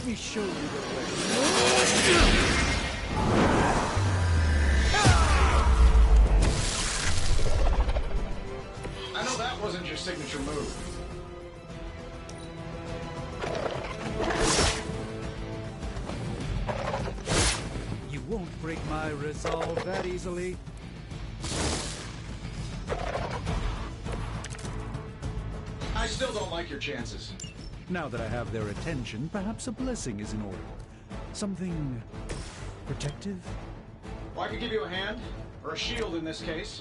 Let me show you the way. I know that wasn't your signature move. You won't break my resolve that easily. I still don't like your chances. Now that I have their attention, perhaps a blessing is in order. Something protective? Well, I could give you a hand, or a shield in this case.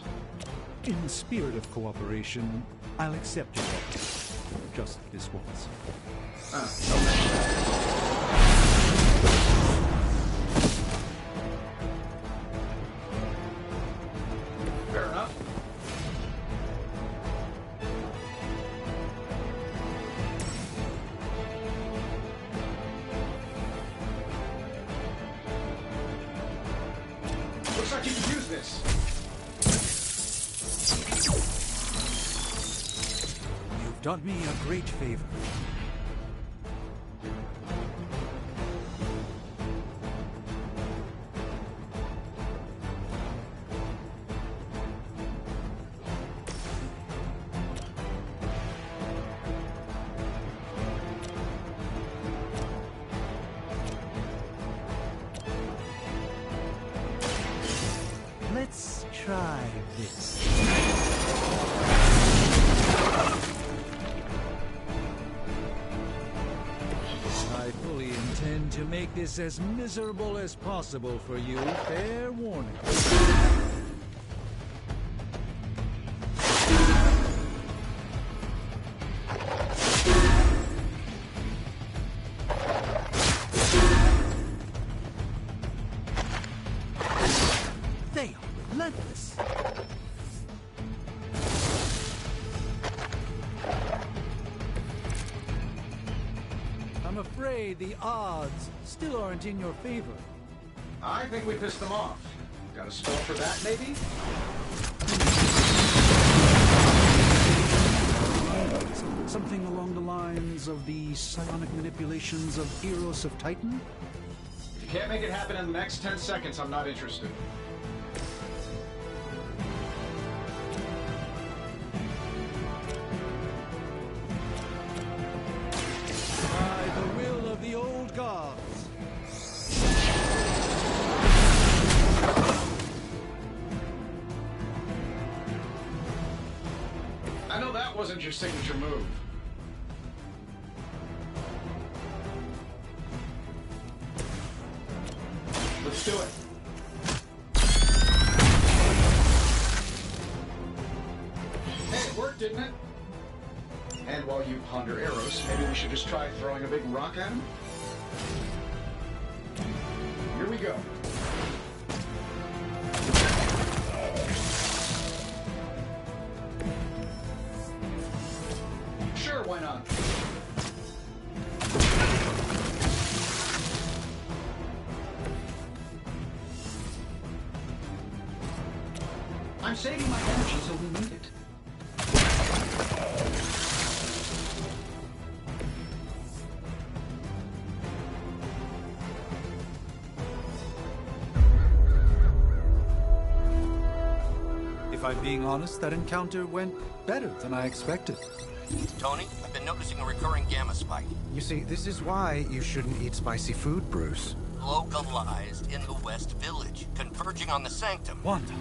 In the spirit of cooperation, I'll accept your offer. Just this once. Fair enough. Looks like you can use this. You've done me a great favor. Let's try this. I fully intend to make this as miserable as possible for you. Fair warning. They are relentless. I'm afraid the odds still aren't in your favor. I think we pissed them off. Got a spell for that, maybe? Something along the lines of the psionic manipulations of Eros of Titan? If you can't make it happen in the next 10 seconds, I'm not interested. By the will of the old gods. I know that wasn't your signature move. Let's do it. Hey, it worked, didn't it? And while you ponder arrows, maybe we should just try throwing a big rock at him? Here we go. Sure, why not? I'm saving my energy so we need it. If I'm being honest, that encounter went better than I expected. Tony, I've been noticing a recurring gamma spike. You see, this is why you shouldn't eat spicy food, Bruce. Localized in the West Village, converging on the Sanctum. Wanda.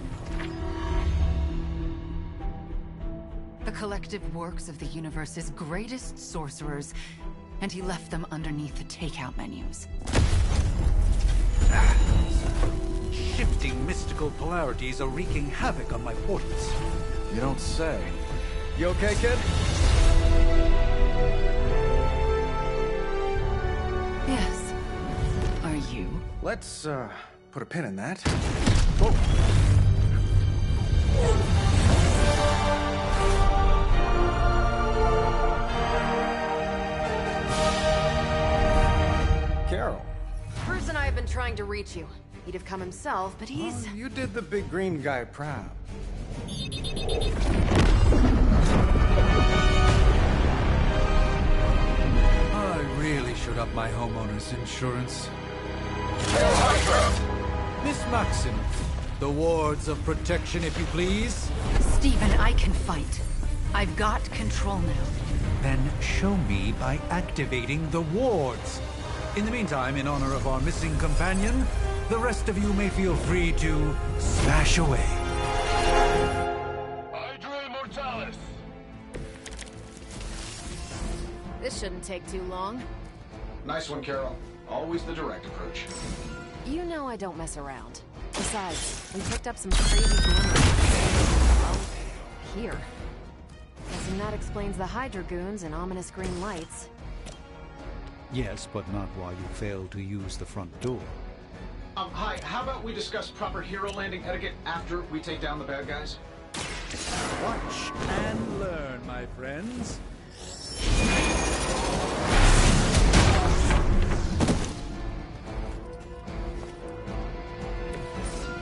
The collective works of the universe's greatest sorcerers, and he left them underneath the takeout menus. Shifting mystical polarities are wreaking havoc on my portals. You don't say. You okay, kid? Yes. Are you? Let's, put a pin in that. Carol. Bruce and I have been trying to reach you. He'd have come himself, but he's... You did the big green guy proud. I really should have up my homeowner's insurance. Hydra! Miss Maximoff, the wards of protection, if you please. Stephen, I can fight. I've got control now. Then show me by activating the wards. In the meantime, in honor of our missing companion, the rest of you may feel free to smash away. Hydra Immortalis! This shouldn't take too long. Nice one, Carol. Always the direct approach. You know I don't mess around. Besides, we picked up some crazy damage. Well, here. Guessing that explains the Hydra goons and ominous green lights. Yes, but not while you fail to use the front door. Hi, how about we discuss proper hero landing etiquette after we take down the bad guys? Watch and learn, my friends.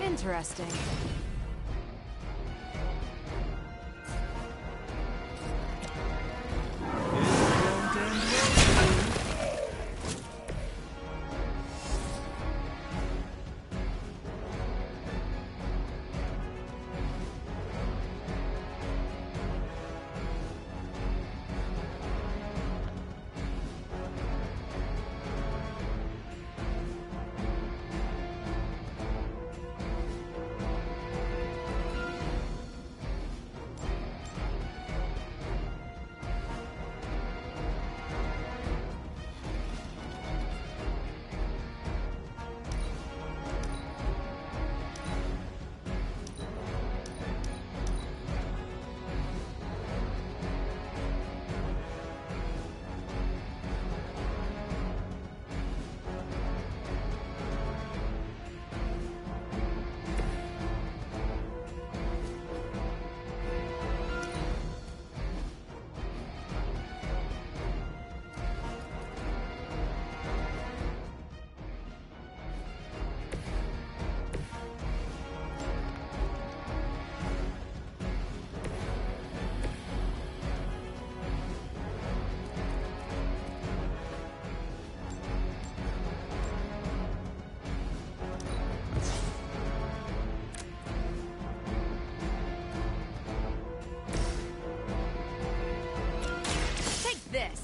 Interesting. This.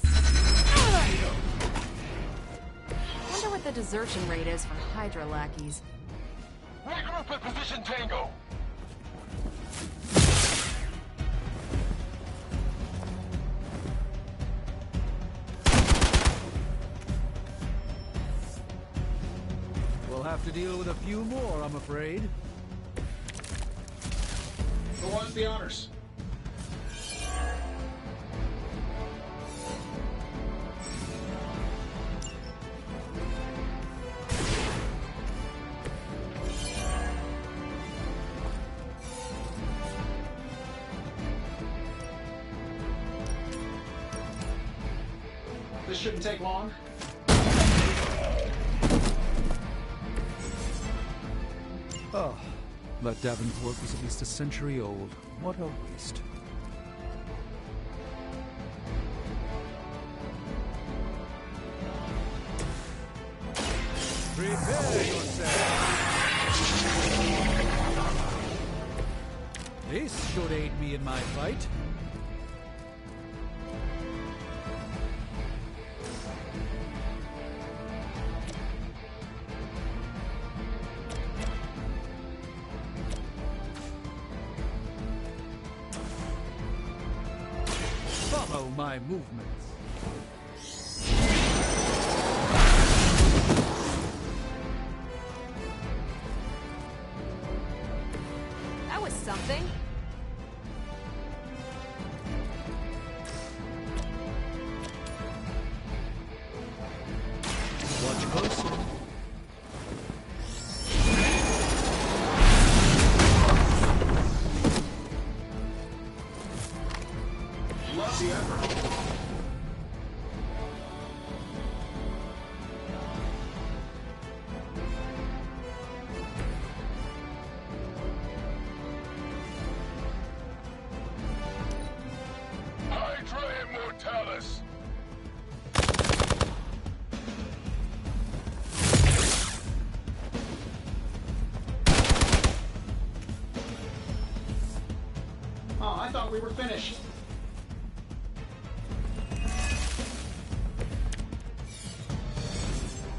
Wonder what the desertion rate is for Hydra lackeys. Regroup at position Tango! We'll have to deal with a few more, I'm afraid. Who wants the honors? This shouldn't take long. Oh, that Davenport was at least a century old. What a waste. Prepare yourself. This should aid me in my fight. Follow my movements. That was something. Watch closer. Love the effort. Hydra Immortalis! Oh, I thought we were finished.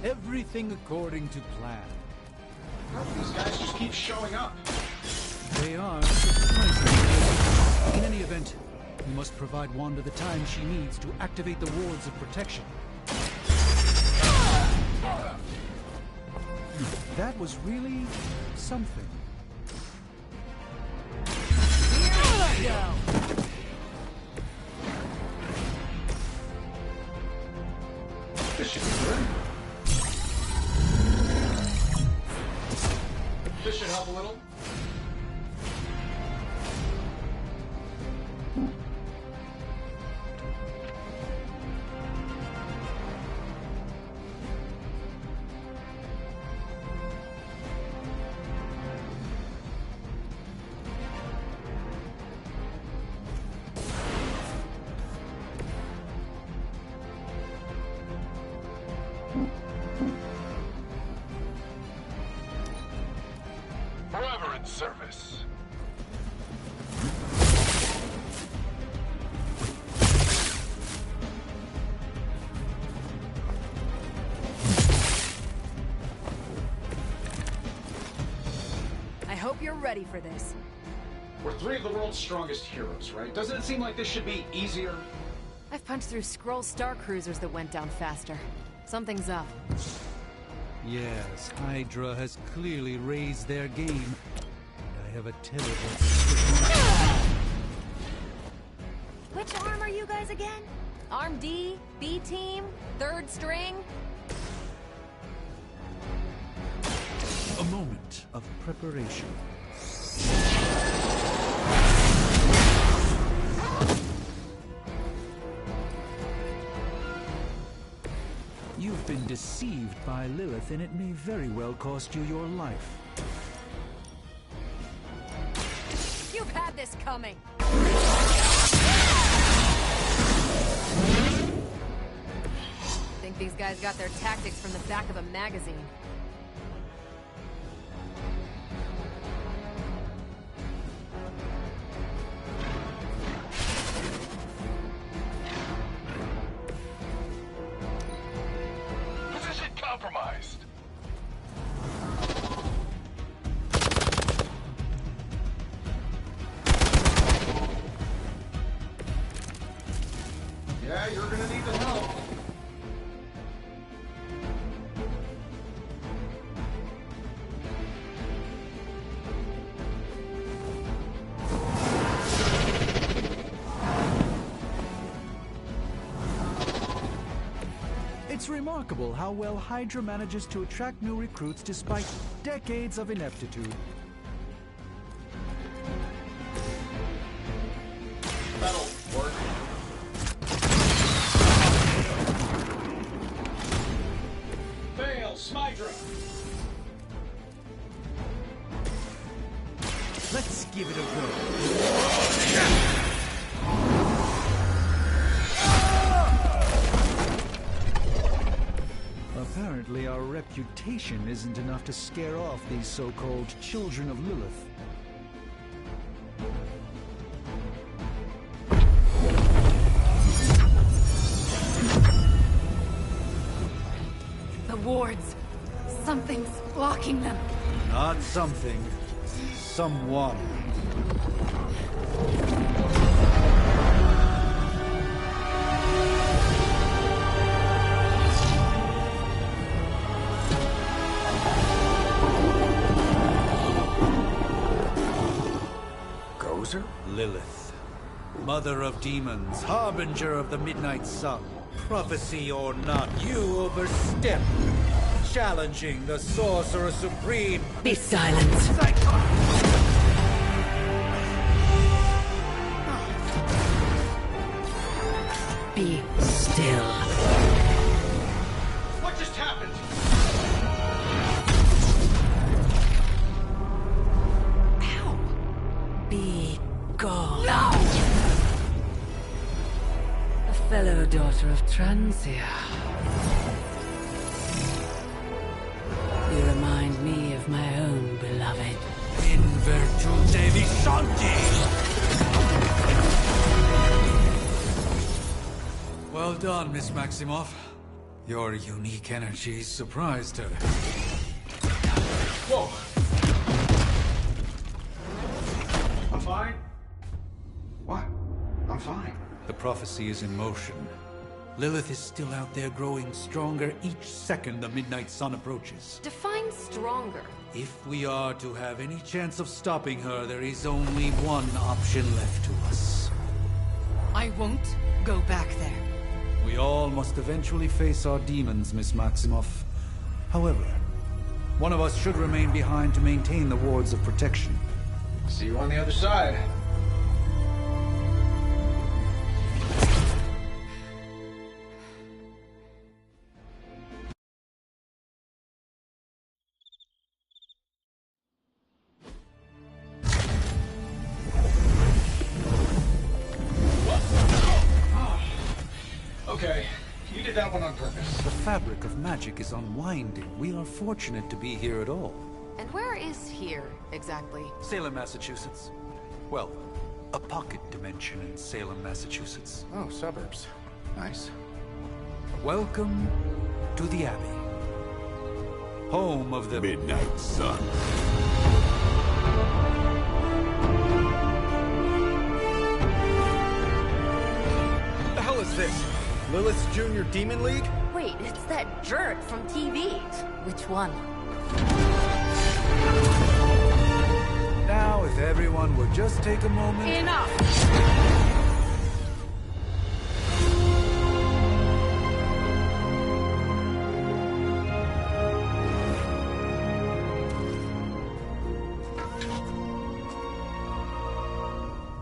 Everything according to plan. How do these guys just keep showing up? They are surprisingly. In any event, we must provide Wanda the time she needs to activate the wards of protection. That was really something. Here we go. This should be good. This should help a little. Forever in service. I hope you're ready for this. We're three of the world's strongest heroes, right? Doesn't it seem like this should be easier? I've punched through Skrull star cruisers that went down faster. Something's up. Yes, Hydra has clearly raised their game. And I have a terrible suspicion. Which arm are you guys again? Arm D? B team? Third string? A moment of preparation. You've been deceived by Lilith, and it may very well cost you your life. You've had this coming. Think these guys got their tactics from the back of a magazine. Position compromised. Yeah, you're gonna need the help. It's remarkable how well Hydra manages to attract new recruits despite decades of ineptitude. That'll work. Fail, Smydra. Let's give it a go. Apparently, our reputation isn't enough to scare off these so-called children of Lilith. The wards. Something's blocking them. Not something. Someone. Gozer? Lilith. Mother of demons, harbinger of the midnight sun. Prophecy or not, you overstep. Challenging the Sorcerer Supreme. Be silent. Be still. What just happened? Be gone. No! A fellow daughter of Transia. You remind me of my own beloved. In virtute visante! done, Miss Maximoff. Your unique energy surprised her. Whoa! I'm fine. What? I'm fine. The prophecy is in motion. Lilith is still out there growing stronger each second the midnight sun approaches. Define stronger. If we are to have any chance of stopping her, there is only one option left to us. I won't go back there. We all must eventually face our demons, Miss Maximoff. However, one of us should remain behind to maintain the wards of protection. See you on the other side. Okay, you did that one on purpose. The fabric of magic is unwinding. We are fortunate to be here at all. And where is here, exactly? Salem, Massachusetts. Well, a pocket dimension in Salem, Massachusetts. Oh, suburbs. Nice. Welcome to the Abbey. Home of the Midnight Sun. The hell is this? Lilith's Junior Demon League? Wait, it's that jerk from TV. Which one? Now, if everyone would just take a moment... Enough!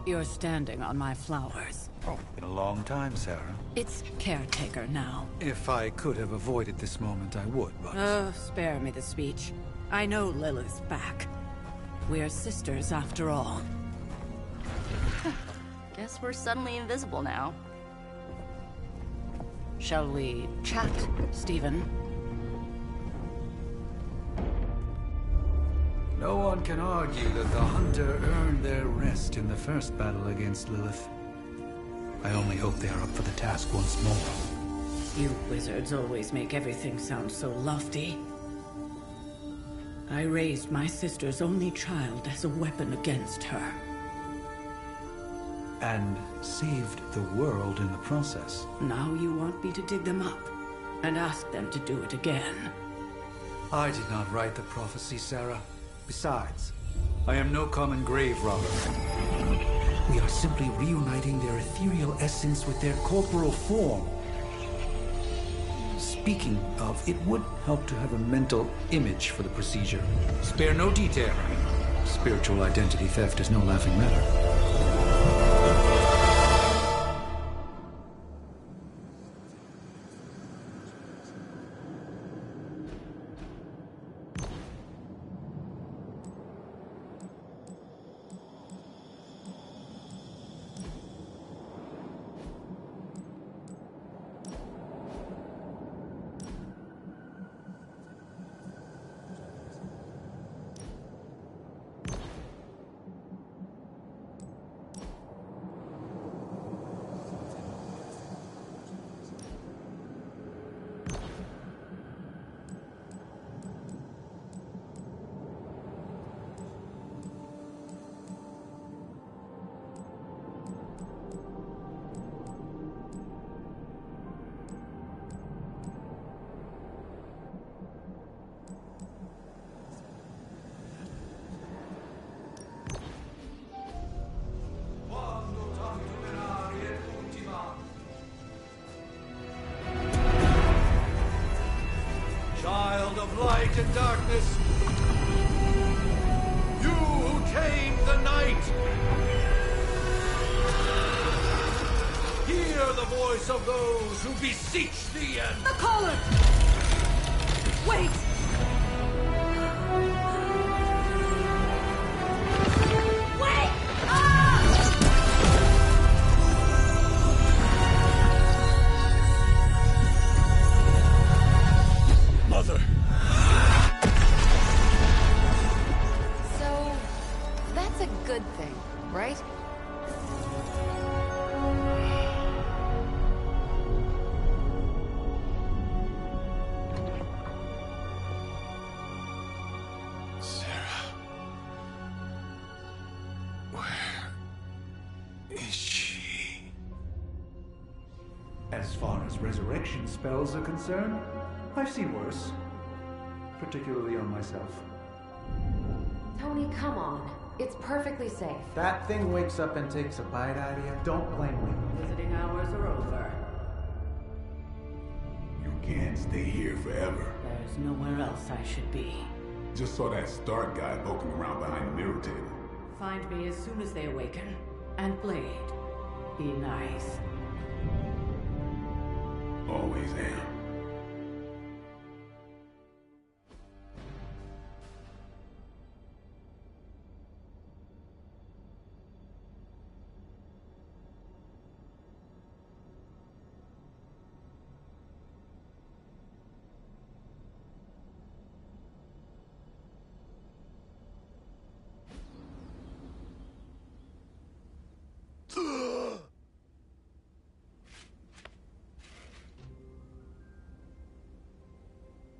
You're standing on my flowers. Oh, been a long time, Sarah. It's caretaker now. If I could have avoided this moment, I would, but... Oh, spare me the speech. I know Lilith's back. We're sisters after all. Guess we're suddenly invisible now. Shall we chat, Stephen? No one can argue that the Hunter earned their rest in the first battle against Lilith. I only hope they are up for the task once more. You wizards always make everything sound so lofty. I raised my sister's only child as a weapon against her. And saved the world in the process. Now you want me to dig them up and ask them to do it again. I did not write the prophecy, Sarah. Besides, I am no common grave robber. We are simply reuniting their ethereal essence with their corporal form. Speaking of, it would help to have a mental image for the procedure. Spare no detail. Spiritual identity theft is no laughing matter. Child of light and darkness, you who tamed the night, hear the voice of those who beseech thee and... The collar! Wait! Wait! Ah! Mother. So, that's a good thing, right? is she? As far as resurrection spells are concerned, I've seen worse. Particularly on myself. Tony, come on. It's perfectly safe. That thing wakes up and takes a bite out of you. Don't blame me. Visiting hours are over. You can't stay here forever. There's nowhere else I should be. Just saw that Stark guy poking around behind the mirror table. Find me as soon as they awaken. And Blade, be nice. Always am.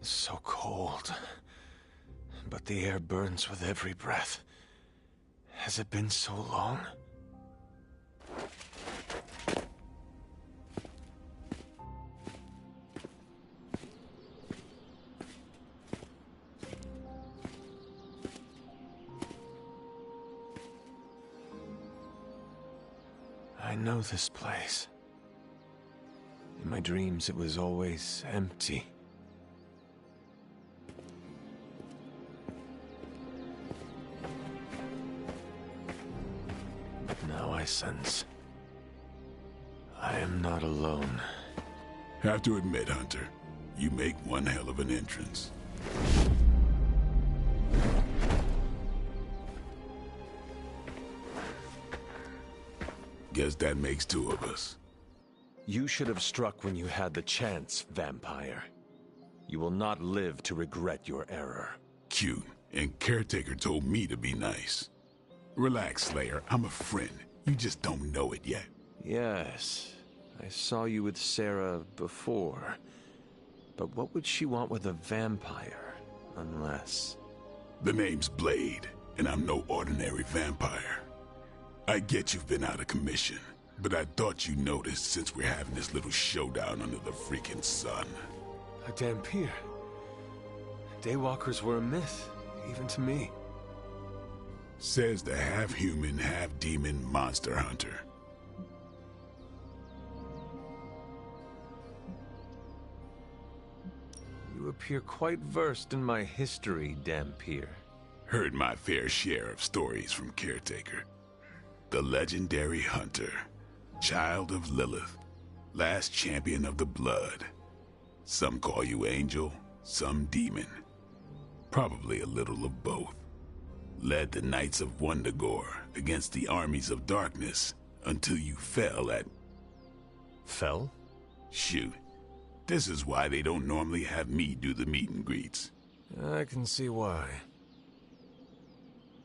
So cold. But the air burns with every breath. Has it been so long? I know this place. In my dreams, it was always empty. Now I sense I am not alone. Have to admit, Hunter, you make one hell of an entrance. Guess that makes two of us. You should have struck when you had the chance, vampire. You will not live to regret your error. Cute, and Caretaker told me to be nice. Relax, Slayer. I'm a friend. You just don't know it yet. Yes, I saw you with Sarah before. But what would she want with a vampire, unless... The name's Blade, and I'm no ordinary vampire. I get you've been out of commission, but I thought you noticed since we're having this little showdown under the freaking sun. A Dampier. Daywalkers were a myth, even to me. Says the half-human, half-demon monster hunter. You appear quite versed in my history, Dampier. Heard my fair share of stories from Caretaker. The legendary hunter, child of Lilith, last champion of the blood. Some call you angel, some demon. Probably a little of both. Led the Knights of Wundagore against the armies of darkness until you fell at... Fell? Shoot. This is why they don't normally have me do the meet and greets. I can see why.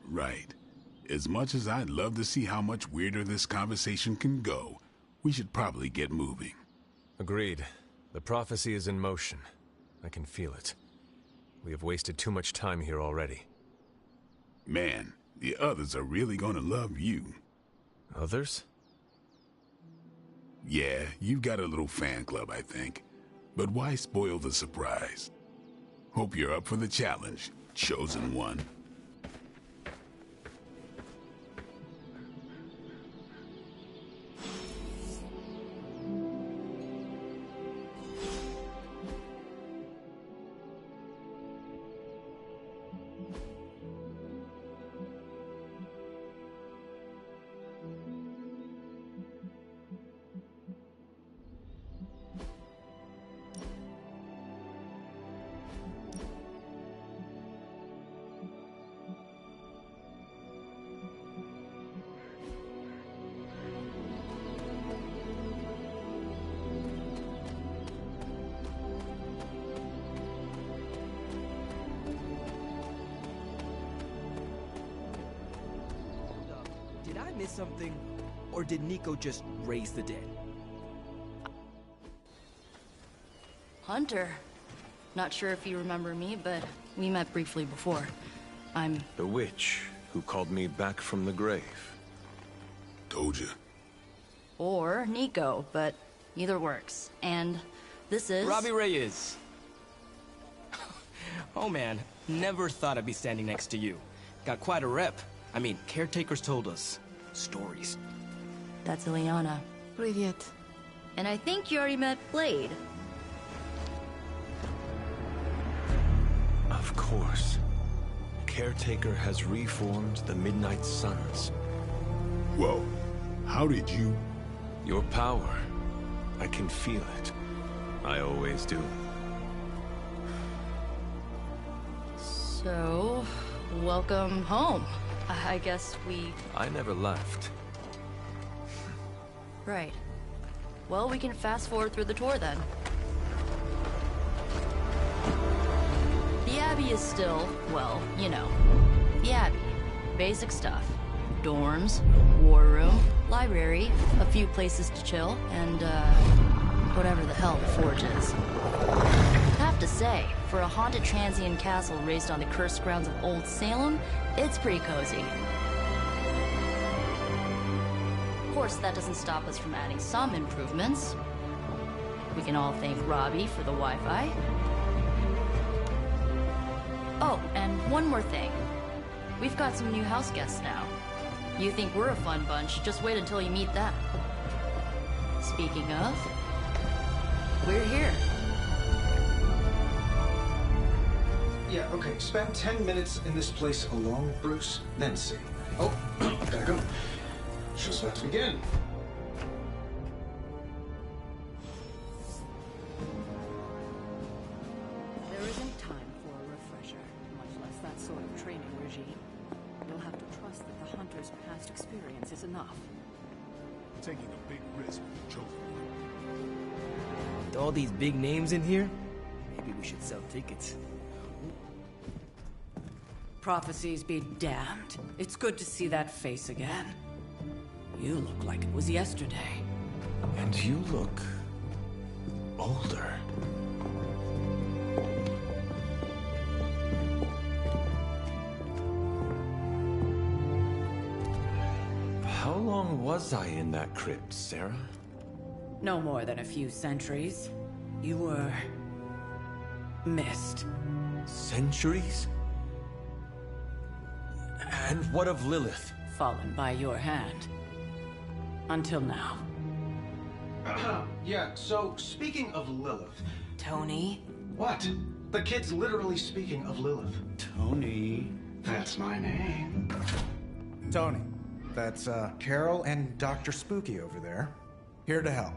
Right. As much as I'd love to see how much weirder this conversation can go, we should probably get moving. Agreed. The prophecy is in motion. I can feel it. We have wasted too much time here already. Man, the others are really gonna love you. Others? Yeah, you've got a little fan club, I think. But why spoil the surprise? Hope you're up for the challenge, chosen one. Did I miss something? Or did Nico just raise the dead? Hunter. Not sure if you remember me, but we met briefly before. I'm... The witch who called me back from the grave. Told you. Or Nico, but either works. And this is... Robbie Reyes. Oh man, never thought I'd be standing next to you. Got quite a rep. I mean, caretakers told us stories. That's Ileana. Привет. And I think you already met Blade. Of course. Caretaker has reformed the Midnight Suns. Whoa. How did you... Your power. I can feel it. I always do. So, welcome home. I guess we... I never left. Right. Well, we can fast forward through the tour then. The Abbey is still, well, you know, the Abbey. Basic stuff. Dorms, war room, library, a few places to chill, and, whatever the hell the Forge is. Have to say, for a haunted transient castle raised on the cursed grounds of Old Salem, it's pretty cozy. Of course, that doesn't stop us from adding some improvements. We can all thank Robbie for the Wi-Fi. Oh, and one more thing. We've got some new house guests now. You think we're a fun bunch, just wait until you meet them. Speaking of, we're here. Yeah, okay. Spend 10 minutes in this place alone, Bruce, then see. Oh, gotta go. Show's about to begin. There isn't time for a refresher, much less that sort of training regime. You'll have to trust that the Hunter's past experience is enough. Taking a big risk with the chosen one. With all these big names in here, maybe we should sell tickets. Prophecies be damned. It's good to see that face again. You look like it was yesterday. And you look... older. How long was I in that crypt, Sarah? No more than a few centuries. You were... missed. Centuries? And what of Lilith? Fallen by your hand. Until now. Yeah, so speaking of Lilith... Tony? What? The kid's literally speaking of Lilith. Tony. That's my name. Tony. That's, Carol and Dr. Spooky over there. Here to help.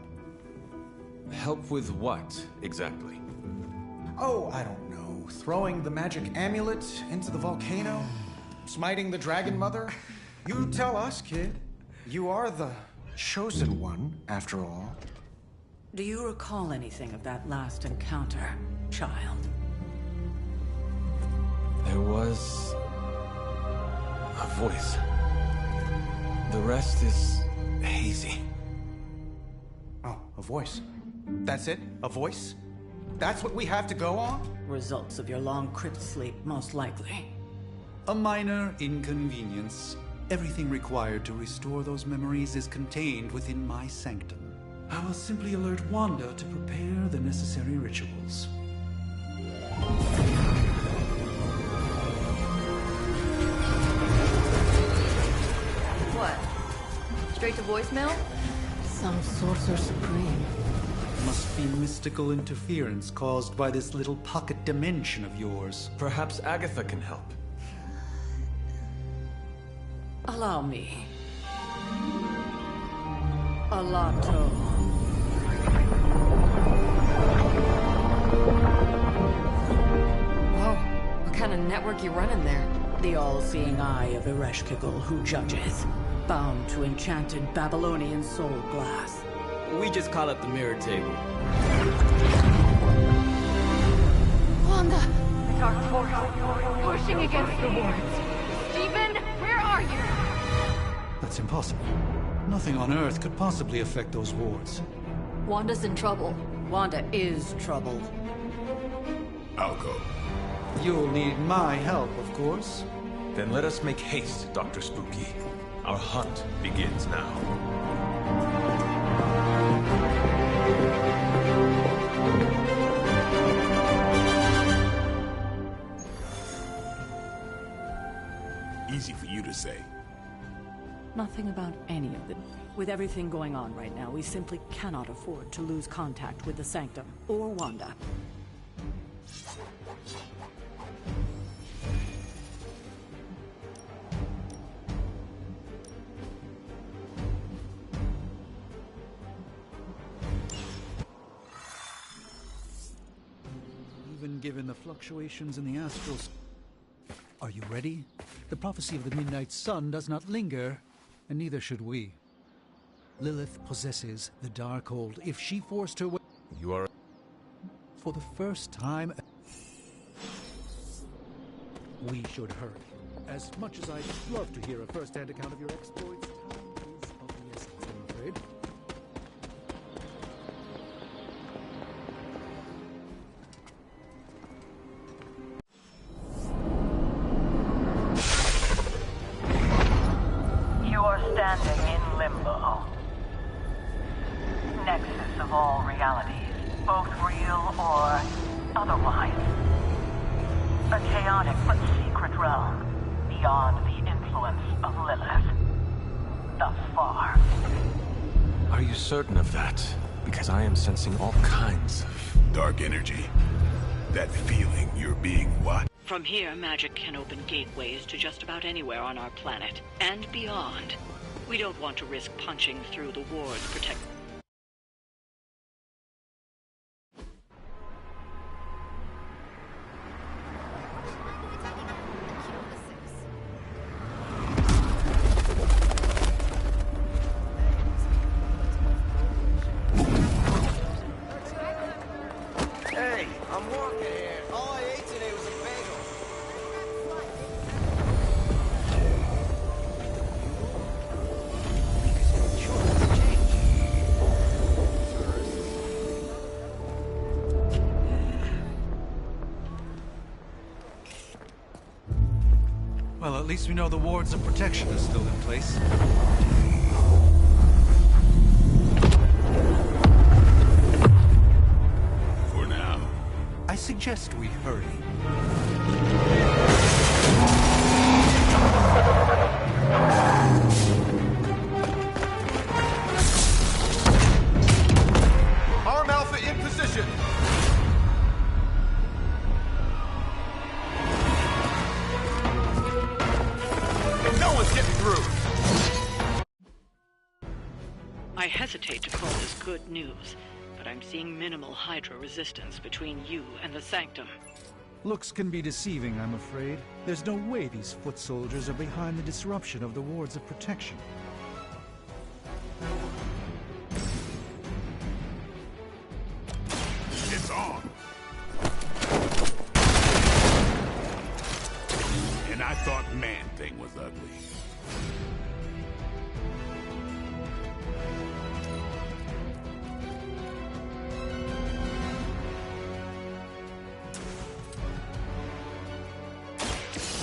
Help with what, exactly? Oh, I don't know. Throwing the magic amulet into the volcano? Smiting the Dragon Mother? You tell us, kid. You are the chosen one, after all. Do you recall anything of that last encounter, child? There was... a voice. The rest is hazy. Oh, a voice. That's it? A voice? That's what we have to go on? Results of your long crypt sleep, most likely. A minor inconvenience. Everything required to restore those memories is contained within my sanctum. I will simply alert Wanda to prepare the necessary rituals. What? Straight to voicemail? Some sorcerer supreme. Must be mystical interference caused by this little pocket dimension of yours. Perhaps Agatha can help. Allow me. Alato. Whoa, what kind of network you running there? The all-seeing eye of Ereshkigal who judges. Bound to enchanted Babylonian soul glass. We just call it the mirror table. Wanda! Dark force pushing against the wards. Stephen, where are you? That's impossible. Nothing on Earth could possibly affect those wards. Wanda's in trouble. Wanda is trouble. I'll go. You'll need my help, of course. Then let us make haste, Dr. Spooky. Our hunt begins now. With everything going on right now, we simply cannot afford to lose contact with the Sanctum or Wanda. Even given the fluctuations in the astral... Are you ready? The prophecy of the Midnight Sun does not linger, and neither should we. Lilith possesses the Darkhold. If she forced her way... You are... For the first time... We should hurry. As much as I'd love to hear a first-hand account of your exploits, time is of the essence, I'm afraid. Standing in limbo. Nexus of all realities, both real or otherwise. A chaotic but secret realm, beyond the influence of Lilith. Thus far. Are you certain of that? Because I am sensing all kinds of... dark energy. That feeling you're being what? From here, magic can open gateways to just about anywhere on our planet, and beyond. We don't want to risk punching through the wards protect... Hey, I'm walking here. All I ate today was a bagel. Well, at least we know the wards of protection is still in place. For now. I suggest we hurry. Arm Alpha in position! No one's getting through! I hesitate to call this good news, but I'm seeing minimal Hydra resistance between you and the Sanctum. Looks can be deceiving, I'm afraid. There's no way these foot soldiers are behind the disruption of the wards of protection. It's on! And I thought Man-Thing was ugly.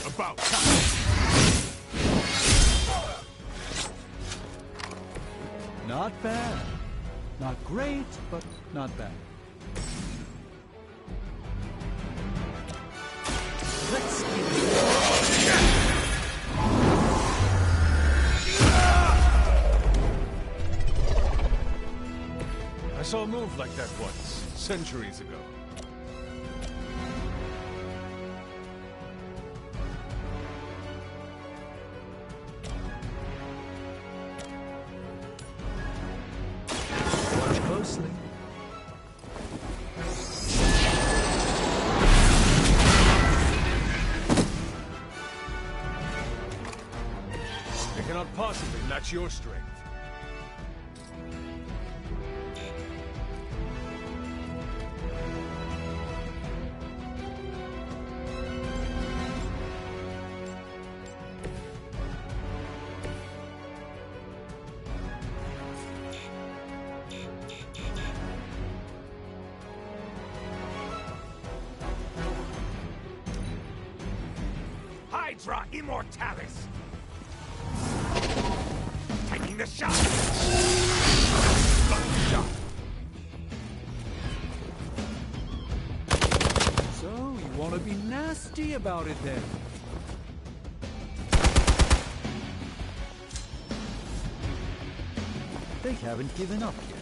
About time! Not bad. Not great, but not bad. Let's give it I saw a move like that once, centuries ago. Watch closely. It cannot possibly match your strength. Hydra Immortalis! Taking the shot! Shot! So, you want to be nasty about it then? They haven't given up yet.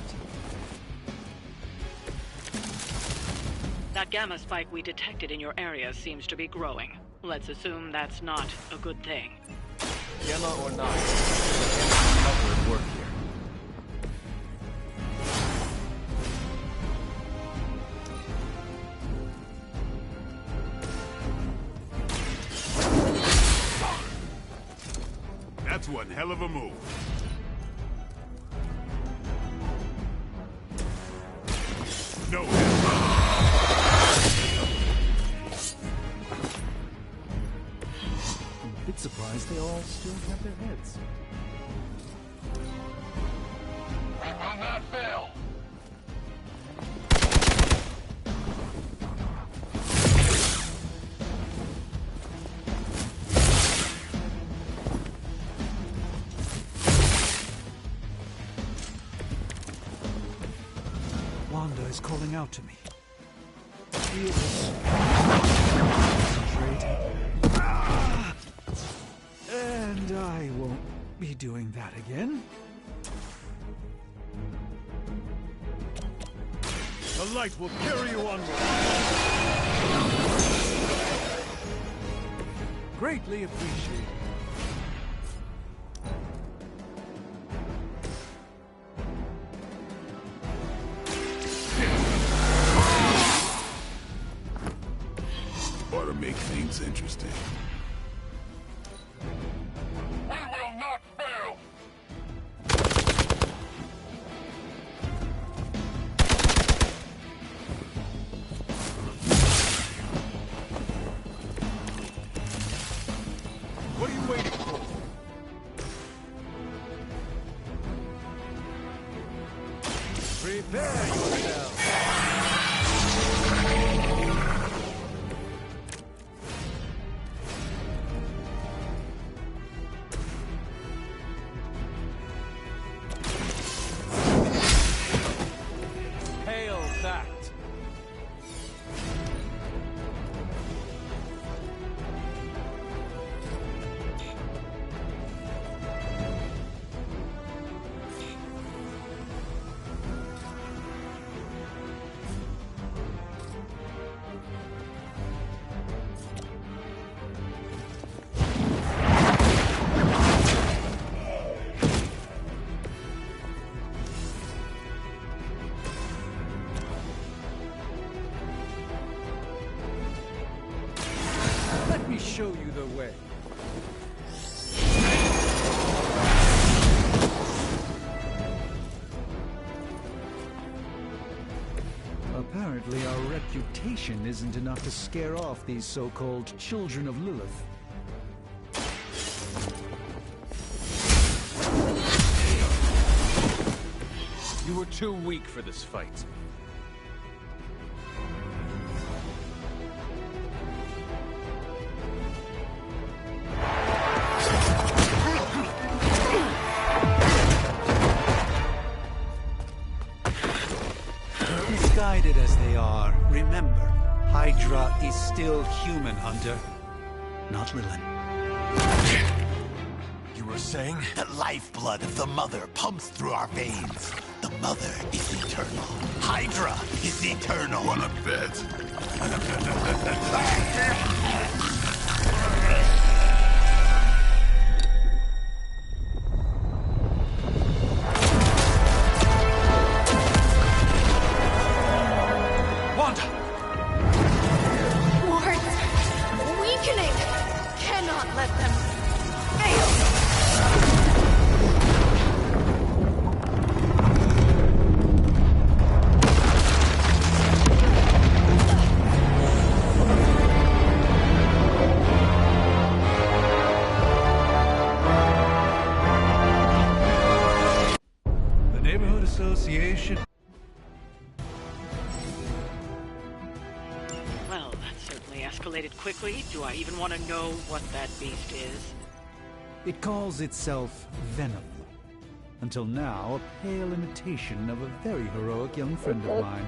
That gamma spike we detected in your area seems to be growing. Let's assume that's not a good thing. Gamma or not, cover at work here. That's one hell of a move. No. I'm a bit surprised they all still have their heads. We will not fail. Wanda is calling out to me. Feel this. Concentrate. And I won't be doing that again. The light will carry you onward. Greatly appreciated. Ought to make things interesting. We will not fail. What are you waiting for? Prepare yourself. Hail that. Let me show you the way. Apparently our reputation isn't enough to scare off these so-called children of Lilith. You were too weak for this fight. Misguided as they are, remember, Hydra is still human, Hunter. Not Lilith. You were saying? The lifeblood of the Mother pumps through our veins. The Mother is eternal. Hydra is eternal. Wanna bet? Wanda! Wards! Weakening! Cannot let them fail! The Neighborhood Association. Well, that certainly escalated quickly. Do I even want to know what that beast is? It calls itself Venom. Until now, a pale imitation of a very heroic young friend of mine.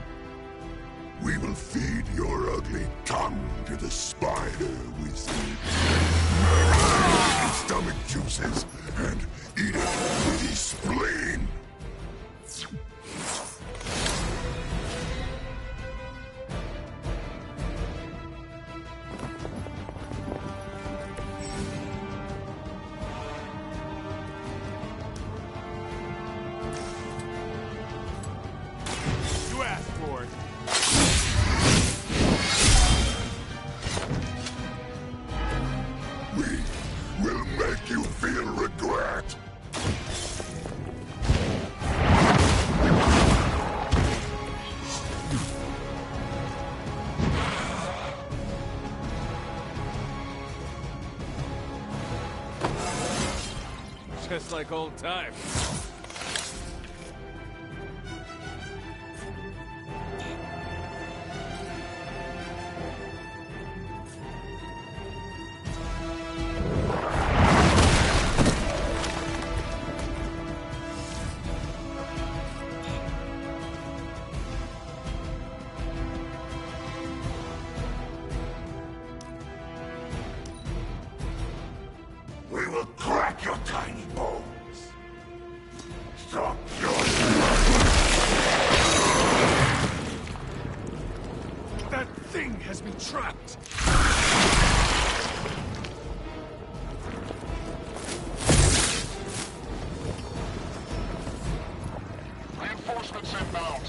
We will feed your ugly tongue to the spider wizard. Its stomach juices and eat it with his spleen. sword. We will make you feel regret. Just like old times. We will crack your tiny bones. Stop your... That thing has been trapped! Reinforcements inbound.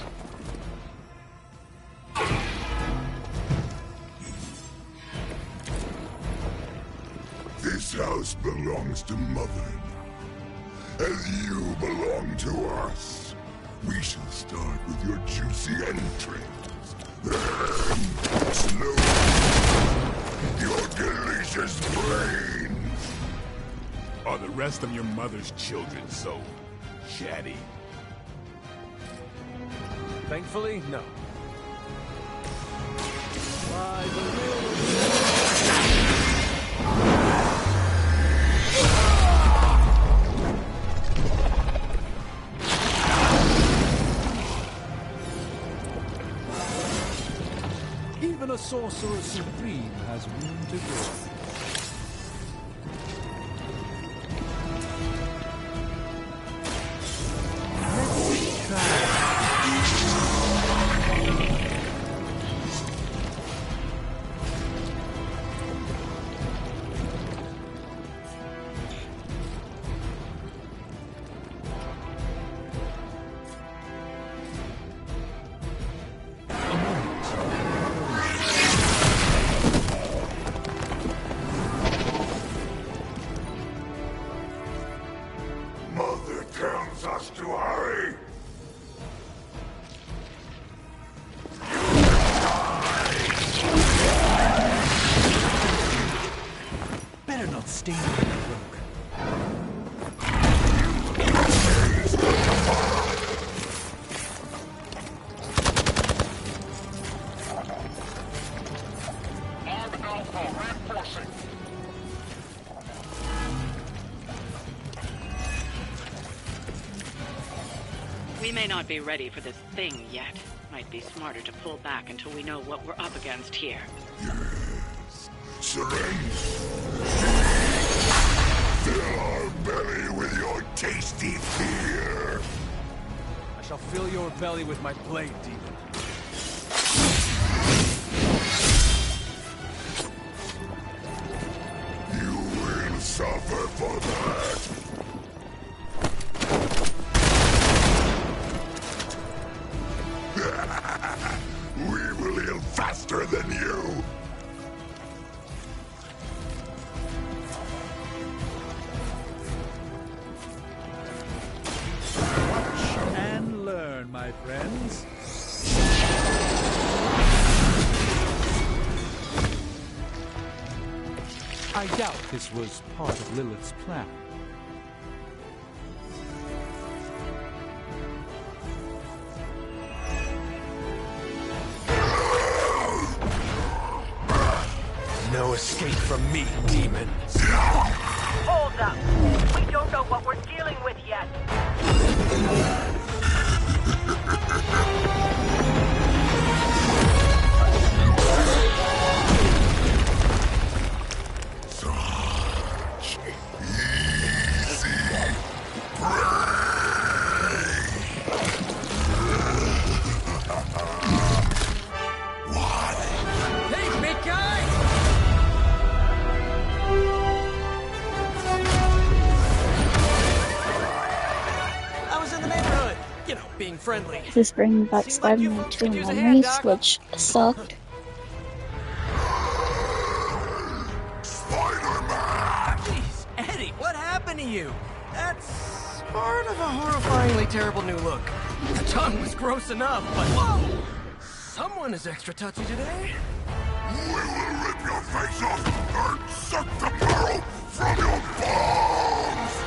This house belongs to Mother now, as you belong to us. We shall start with your juicy entrails, then slowly your delicious brains. Are the rest of your mother's children so chatty? Thankfully, no. Even a sorcerer supreme has room to grow. Let's try. Mother tells us to hurry. Better not stain my cloak. Arm Alpha reinforcing. We may not be ready for this thing yet. Might be smarter to pull back until we know what we're up against here. Yes. Surrender. Fill our belly with your tasty fear. I shall fill your belly with my blade, demon. You will suffer for that. We will heal faster than you. Watch and learn, my friends. I doubt this was part of Lilith's plan. No escape from me, demon. Hold up. We don't know what we're dealing with yet. Such easy prey. Hey, big guy! I was in the neighborhood. being friendly. This is bringing back Seems like you Spider-Man folks 2 could use a hand, memories, Doc. which sucked. Jeez, Eddie, what happened to you? That's part of a horrifyingly terrible new look. The tongue was gross enough, but whoa! Someone is extra touchy today. We will rip your face off and suck the marrow from your bones!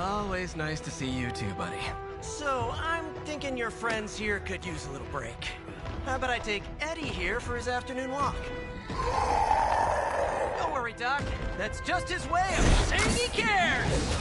Always nice to see you too, buddy. So, I'm thinking your friends here could use a little break. How about I take Eddie here for his afternoon walk? Don't worry, Doc. That's just his way of saying he cares!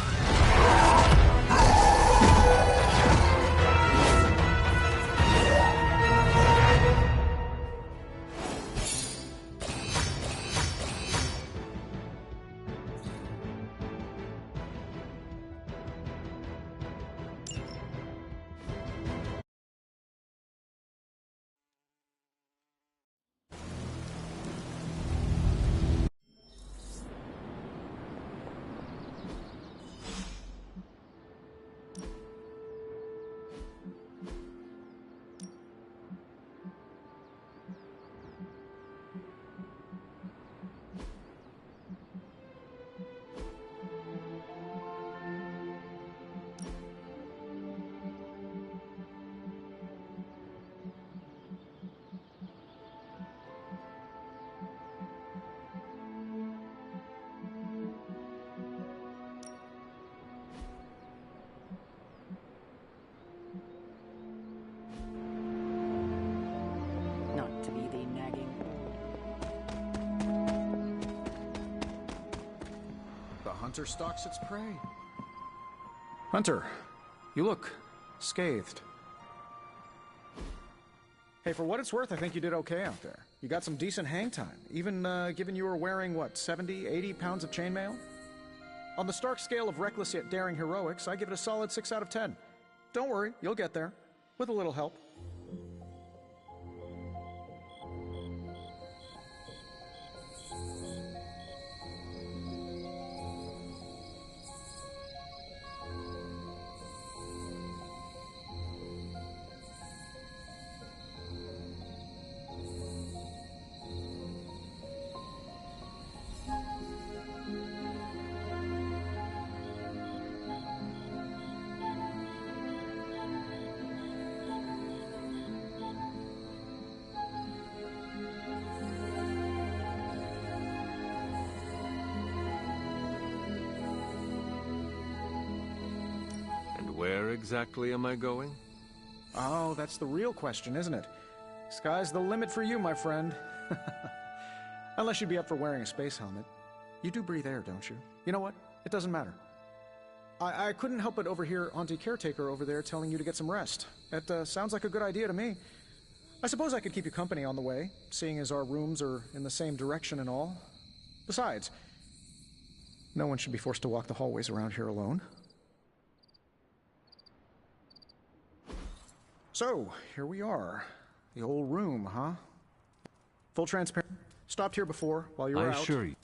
Not to be the nagging. The hunter stalks its prey. Hunter, you look scathed. Hey, for what it's worth, I think you did okay out there. You got some decent hang time, even given you were wearing, what, 70, 80 pounds of chainmail? On the Stark scale of reckless yet daring heroics, I give it a solid 6 out of 10. Don't worry, you'll get there. With a little help. Where exactly am I going? Oh, that's the real question, isn't it? Sky's the limit for you, my friend. Unless you'd be up for wearing a space helmet. You do breathe air, don't you? You know what? It doesn't matter. I couldn't help but overhear Auntie Caretaker over there telling you to get some rest. It sounds like a good idea to me. I suppose I could keep you company on the way, seeing as our rooms are in the same direction and all. Besides, no one should be forced to walk the hallways around here alone. So, here we are. The old room, huh? Full transparent. Stopped here before, while you were out. I assure you.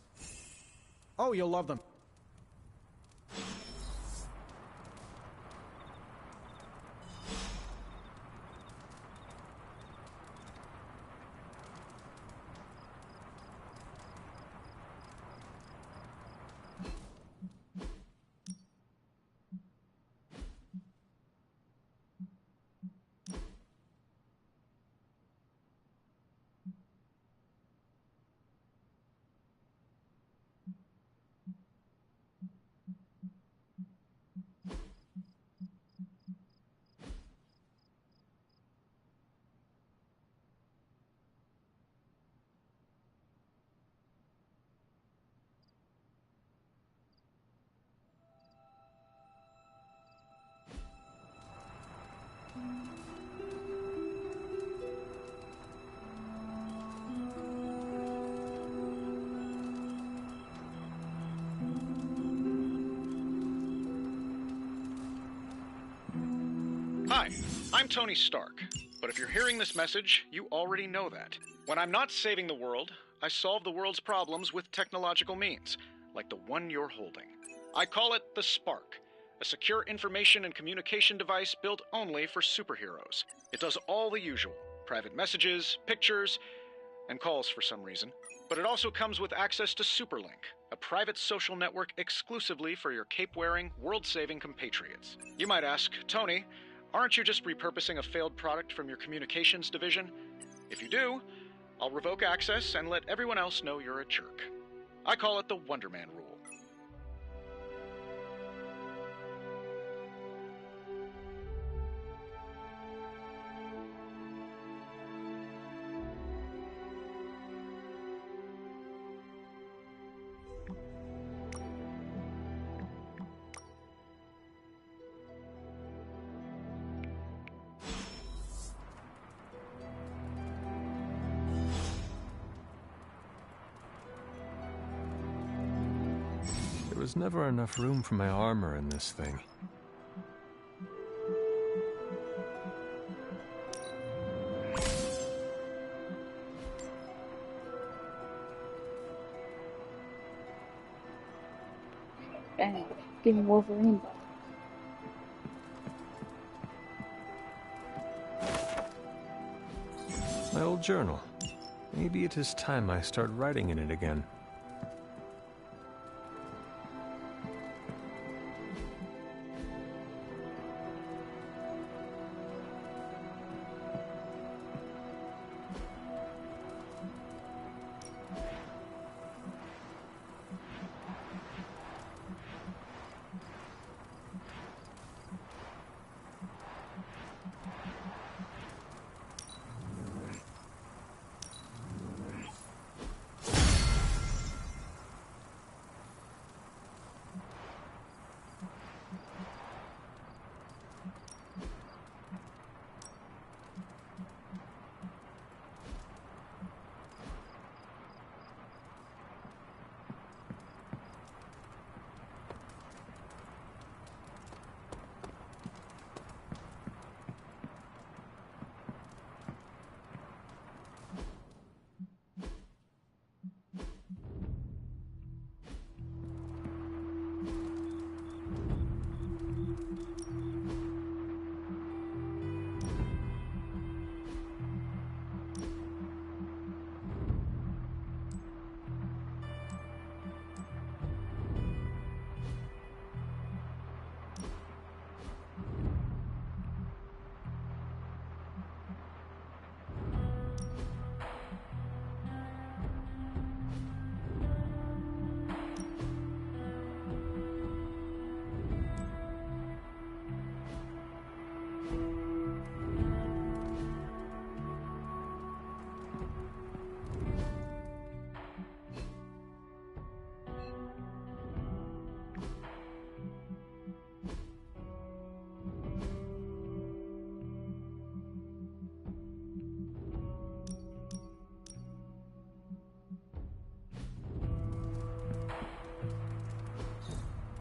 Oh, you'll love them. Hi, I'm Tony Stark, but if you're hearing this message, you already know that. When I'm not saving the world, I solve the world's problems with technological means, like the one you're holding. I call it the Spark, a secure information and communication device built only for superheroes. It does all the usual, private messages, pictures, and calls for some reason. But it also comes with access to Superlink, a private social network exclusively for your cape-wearing, world-saving compatriots. You might ask, Tony, aren't you just repurposing a failed product from your communications division? If you do, I'll revoke access and let everyone else know you're a jerk. I call it the Wonder Man rule. There was never enough room for my armor in this thing. Bang. Give me Wolverine. My old journal. Maybe it is time I start writing in it again.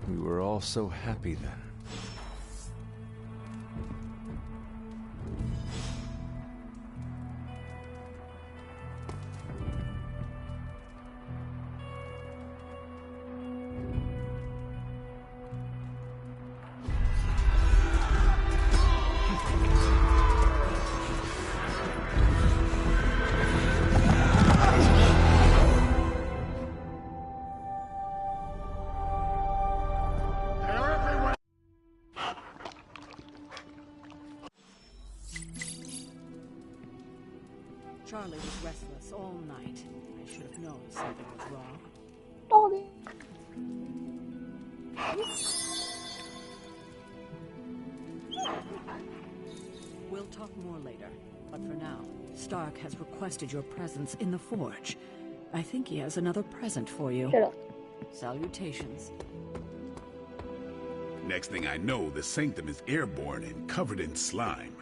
We were all so happy then. Charlie was restless all night. I should have known something was wrong. Doggy. We'll talk more later, but for now, Stark has requested your presence in the Forge. I think he has another present for you. Shut up. Salutations. Next thing I know, the Sanctum is airborne and covered in slime.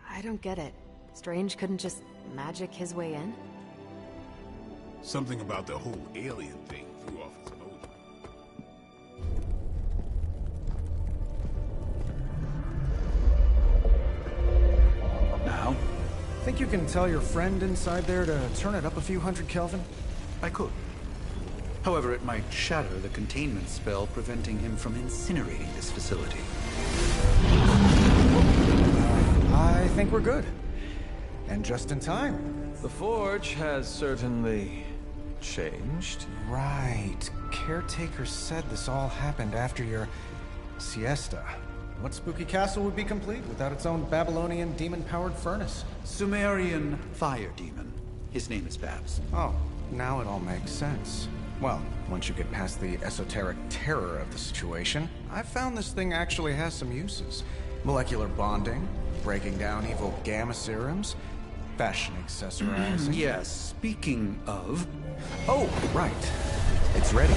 I don't get it. Strange couldn't just magic his way in? Something about the whole alien thing threw off his mojo. Now? Think you can tell your friend inside there to turn it up a few hundred Kelvin? I could. However, it might shatter the containment spell preventing him from incinerating this facility. I think we're good. And just in time. The Forge has certainly changed. Right. Caretaker said this all happened after your siesta. What spooky castle would be complete without its own Babylonian demon-powered furnace? Sumerian fire demon. His name is Babs. Oh, now it all makes sense. Well, once you get past the esoteric terror of the situation, I've found this thing actually has some uses. Molecular bonding, breaking down evil gamma serums, fashion accessorizing. Yes, speaking of... Oh, right. It's ready.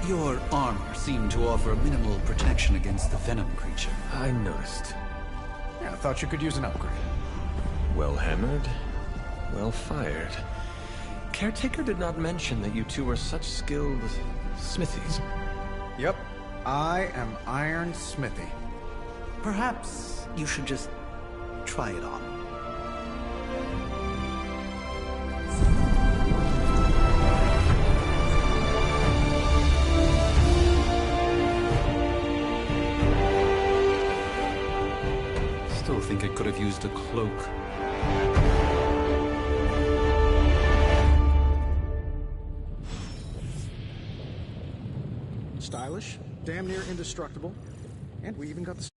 Your armor seemed to offer minimal protection against the venom creature. I noticed. Yeah, I thought you could use an upgrade. Well hammered, well fired. Caretaker did not mention that you two were such skilled smithies. Yep, I am Iron Smithy. Perhaps you should just try it on. Still think it could have used a cloak. Stylish, damn near indestructible, and we even got the